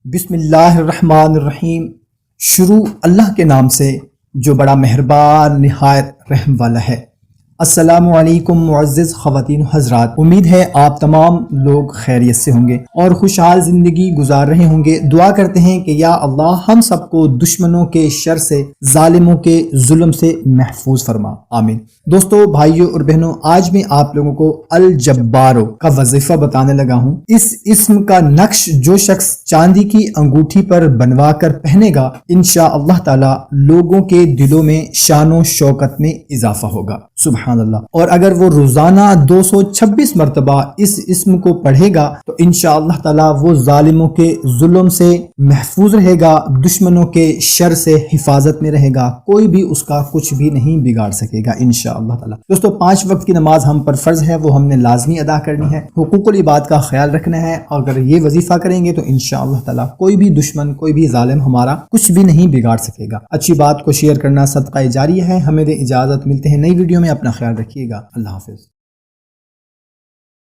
بسم اللہ الرحمن الرحیم۔ شروع اللہ کے نام سے جو بڑا مہربان نہایت رحم والا ہے۔ السلام علیکم معزز خواتین و حضرات، امید ہے آپ تمام لوگ خیریت سے ہوں گے اور خوشحال زندگی گزار رہے ہوں گے۔ دعا کرتے ہیں کہ یا اللہ ہم سب کو دشمنوں کے شر سے، ظالموں کے ظلم سے محفوظ فرما، آمین۔ دوستو، بھائیوں اور بہنوں، آج میں آپ لوگوں کو الجبارو کا وظیفہ بتانے لگا ہوں۔ اس اسم کا نقش جو شخص چاندی کی انگوٹھی پر بنوا کر پہنے گا، انشاءاللہ تعالی لوگوں کے دلوں میں شان و شوکت میں اضافہ ہوگا، سبحان اللہ۔ اور اگر وہ روزانہ 226 مرتبہ اس اسم کو پڑھے گا تو انشاءاللہ تعالی وہ ظالموں کے ظلم سے محفوظ رہے گا، دشمنوں کے شر سے حفاظت میں رہے گا، کوئی بھی اس کا کچھ بھی نہیں بگاڑ سکے گا انشاءاللہ تعالی۔ دوستو، 5 وقت کی نماز ہم پر فرض ہے، وہ ہم نے لازمی ادا کرنی ہے، حقوق العباد کا خیال رکھنا ہے، اور اگر یہ وظیفہ کریں گے تو انشاءاللہ تعالی کوئی بھی دشمن، کوئی بھی ظالم ہمارا کچھ بھی نہیں بگاڑ سکے گا۔ اچھی بات کو شیئر کرنا صدقہ جاریہ ہے۔ ہمیں دے اجازت، ملتے ہیں نئی ویڈیو میں، اپنا خیال رکھیے گا، اللہ حافظ۔